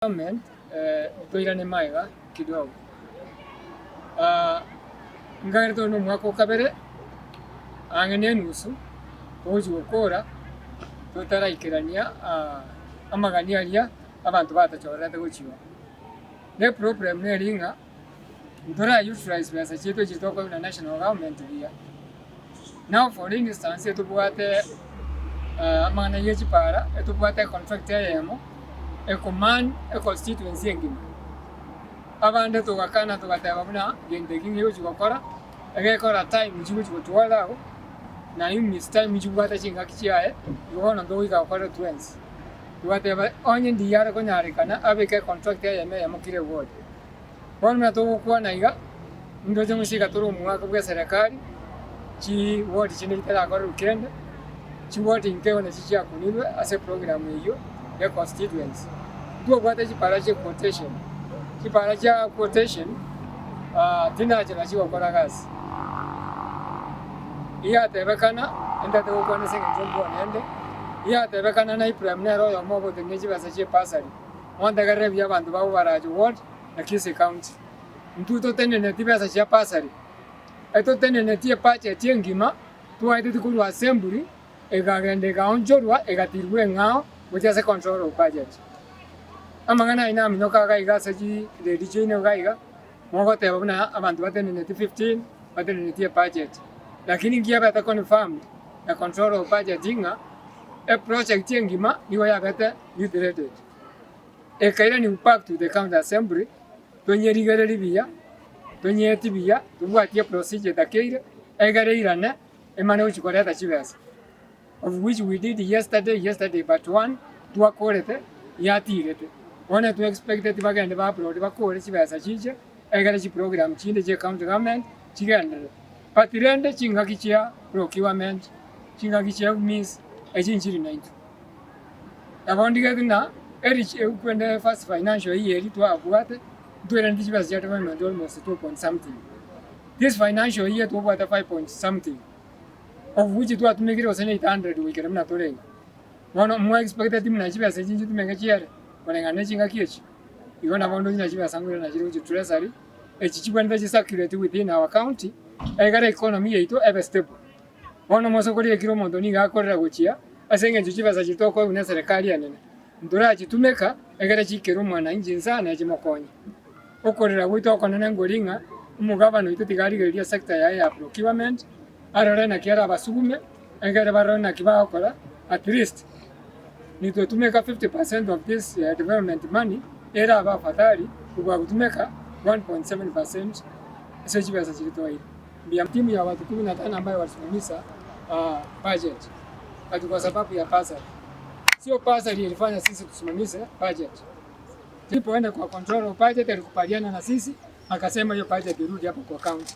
Government toirane maiga kidogo ngari tono mwaka ukabere angene nusu toji gukora tutaraikirania amagani aria abantu batachorete guchiwa ne problem ne ringa ndora utilize pesa chetu chitoko na national government bia now for instance etubwate amagana yechi para etubwate contract yemo ekoman constituency engima abande tugakana tugateba buna gende kinyo chigokora egekora time chigo chigotwalago na miss time chigwata chinga kichiae yona ndo igakora twins tugateba onye ndiyara konyarekana abeke contract yeme yamukire word bonna to na iga ndo jemushika turu mwaka bwa serikali chi word chinitara akora ukende chi word inkeona chichia kunilwe ase program hiyo ya constituency tuo kwata chipara cha quotation tina chela chiwa kora gas iya tebekana enda te ukone senga jombo nende iya tebekana na iprem ne royo mobo te ngeji basa che pasari wanda gare bya bantu ba ubara ju ward na kisi county ntuto tenene tibasa cha pasari eto tenene tie pache tiengima tuaite tukulu assembly egagende gaonjorwa egatirwe ngao mujase control of budget amagana ina minoka gaiga saji de DJ ne gaiga mogo te babuna abantu batene 15 batene tie budget lakini ngia bata confirm na control of budget inga a project ngima niwa ya bata utilited e kaira ni impact to the county assembly tonye rigere libia tonye tibia tubwatie procedure takeire egare irana emane uchikoreta chibesa of which we did yesterday but one tuakorete yatirete one to expected bagende ba upload bakore chibesa chiche egare chi program chinde je county government chigende patirende chinga kichia procurement chinga kichia means echinchiri 90 abondiga na erich kwende first financial year to abwate twende chibesa cha government almost 2 point something this financial year to about 5 point something of which tu atumekire osene 800 wikere mna tolenga wana mwa expected mna chiba sechinji tumenga chiare wanenga nechinga kiechi igona bondo nyina chiba sangure na chiro chu treasury echichibwanda chi circulate within our county egara economy yeito ebe stable wana moso kuri ekiro mondo ni gakorera guchia asenge chiba sa chitoko una serikali yanene ndura chitumeka egara chikero mwana inji sana chimokonye okorera gwito konene ngoringa umugabano ititigarigeria sector ya procurement arore na kiara basugume engere barona kibakora at least nito tumeka 50% of this development money era abafatari kubwa kutumeka 1.7% sasa pesa zilitoa ile bia timu ya watu 15 ambao walisimamisha budget hadi kwa sababu ya pesa sio pesa ilifanya sisi tusimamishe budget tulipoenda kwa control of budget alikubaliana na sisi akasema hiyo budget irudi hapo kwa county.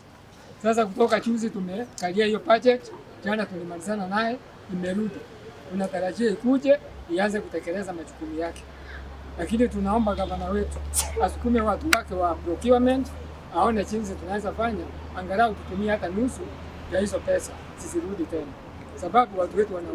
Sasa kutoka chuzi tumekalia hiyo budget, jana tulimalizana naye, imerudi. Tunatarajia ikuje ianze kutekeleza majukumu yake. Lakini tunaomba gavana wetu asukume watu wake wa procurement aone jinsi tunaweza fanya angalau tutumie hata nusu ya hizo pesa zisirudi tena. Sababu watu wetu wana